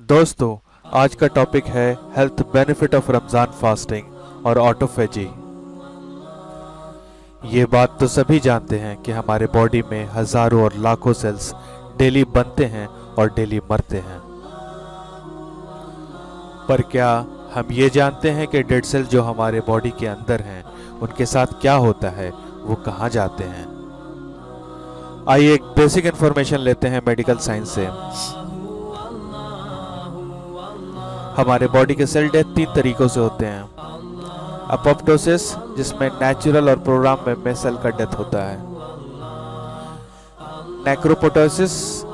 दोस्तों, आज का टॉपिक है health benefit of Ramzan fasting और ऑटोफेजी। ये बात तो सभी जानते हैं कि हमारे बॉडी में हजारों और लाखों सेल्स डेली बनते हैं और डेली मरते हैं। पर क्या हम ये जानते हैं कि डेड सेल जो हमारे बॉडी के अंदर हैं उनके साथ क्या होता है, वो कहाँ जाते हैं? आइए एक बेसिक इंफॉर्मेशन लेते हैं मेडिकल साइंस से। हमारे बॉडी के सेल डेथ 3 तरीकों से होते हैं। अपोप्टोसिस, जिसमें नेचुरल और प्रोग्राम में सेल का डेथ होता है। नेक्रोपोटोसिस,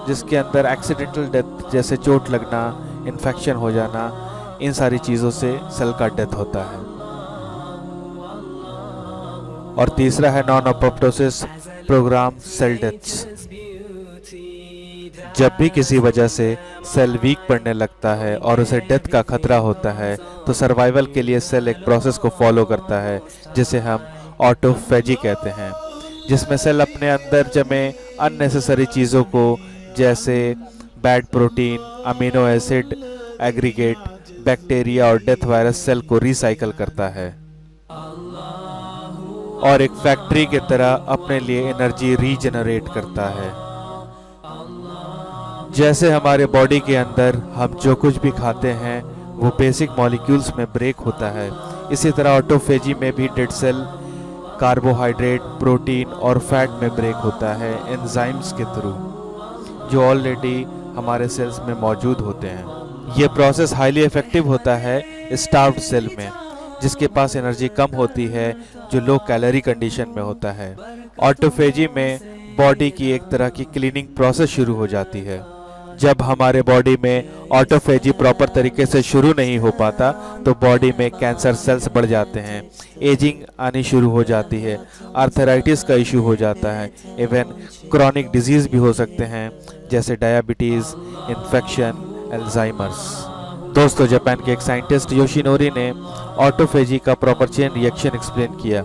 जिसके अंदर एक्सीडेंटल डेथ जैसे चोट लगना, इन्फेक्शन हो जाना, इन सारी चीज़ों से सेल का डेथ होता है। और तीसरा है non apoptosis, programme cell deaths. जब भी किसी वजह से सेल वीक पड़ने लगता है और उसे डेथ का खतरा होता है तो सर्वाइवल के लिए सेल एक प्रोसेस को फॉलो करता है जिसे हम ऑटोफेजी कहते हैं, जिसमें सेल अपने अंदर जमे अननेसेसरी चीज़ों को जैसे bad protein, amino acid aggregate, bacteria और डेथ वायरस सेल को रिसाइकल करता है और एक फैक्ट्री की तरह अपने लिए एनर्जी रीजनरेट करता है। जैसे हमारे बॉडी के अंदर हम जो कुछ भी खाते हैं वो बेसिक मॉलिक्यूल्स में ब्रेक होता है, इसी तरह ऑटोफेजी में भी डेड सेल कार्बोहाइड्रेट, प्रोटीन और फैट में ब्रेक होता है एंजाइम्स के थ्रू, जो ऑलरेडी हमारे सेल्स में मौजूद होते हैं। ये प्रोसेस हाईली इफेक्टिव होता है स्टार्व्ड सेल में, जिसके पास एनर्जी कम होती है, जो लो कैलोरी कंडीशन में होता है। ऑटोफेजी में बॉडी की एक तरह की क्लीनिंग प्रोसेस शुरू हो जाती है। जब हमारे बॉडी में ऑटोफेजी प्रॉपर तरीके से शुरू नहीं हो पाता तो बॉडी में कैंसर सेल्स बढ़ जाते हैं, एजिंग आनी शुरू हो जाती है, आर्थराइटिस का इशू हो जाता है, इवन क्रॉनिक डिजीज भी हो सकते हैं जैसे डायबिटीज़, इन्फेक्शन, अल्जाइमर्स। दोस्तों, जापान के एक साइंटिस्ट योशिनोरी ने ऑटोफेजी का प्रॉपर चेन रिएक्शन एक्सप्लेन किया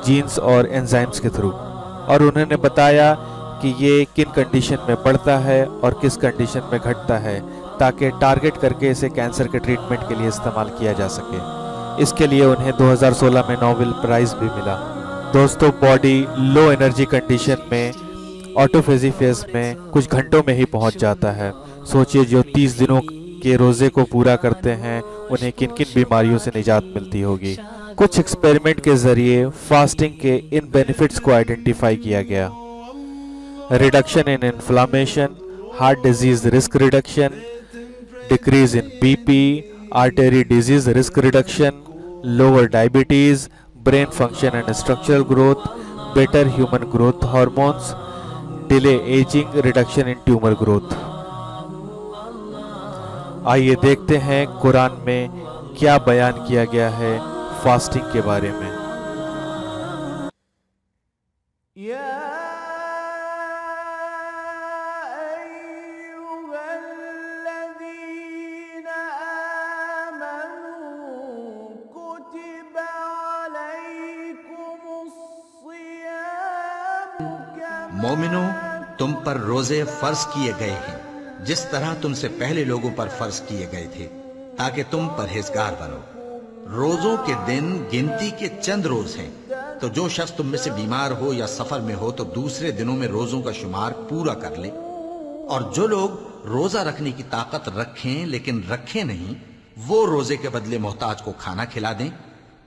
जीन्स और एंजाइम्स के थ्रू, और उन्होंने बताया कि ये किन कंडीशन में बढ़ता है और किस कंडीशन में घटता है, ताकि टारगेट करके इसे कैंसर के ट्रीटमेंट के लिए इस्तेमाल किया जा सके। इसके लिए उन्हें 2016 में नोबेल प्राइज भी मिला। दोस्तों, बॉडी लो एनर्जी कंडीशन में ऑटोफेजी फेज में कुछ घंटों में ही पहुंच जाता है। सोचिए, जो 30 दिनों के रोजे को पूरा करते हैं उन्हें किन किन बीमारियों से निजात मिलती होगी। कुछ एक्सपेरिमेंट के जरिए फास्टिंग के इन बेनिफिट्स को आइडेंटिफाई किया गया। Reduction in inflammation, heart disease risk reduction, decrease in BP, artery disease risk reduction, lower diabetes, brain function and structural growth, better human growth hormones, delay ageing, reduction in tumour growth. आइए देखते हैं कुरान में क्या बयान किया गया है fasting के बारे में। मोमिनो, तुम पर रोजे फर्ज किए गए हैं जिस तरह तुमसे पहले लोगों पर फर्ज किए गए थे, ताकि तुम परहेजगार बनो। रोजों के दिन गिनती के चंद रोज हैं, तो जो शख्स तुम में से बीमार हो या सफर में हो तो दूसरे दिनों में रोजों का शुमार पूरा कर ले। और जो लोग रोजा रखने की ताकत रखें लेकिन रखें नहीं, वो रोजे के बदले मोहताज को खाना खिला दें।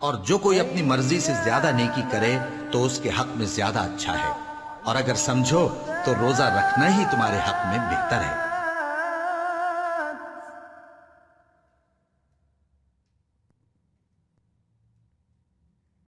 और जो कोई अपनी मर्जी से ज्यादा नेकी करे तो उसके हक में ज्यादा अच्छा है। और अगर समझो तो रोजा रखना ही तुम्हारे हक में बेहतर है।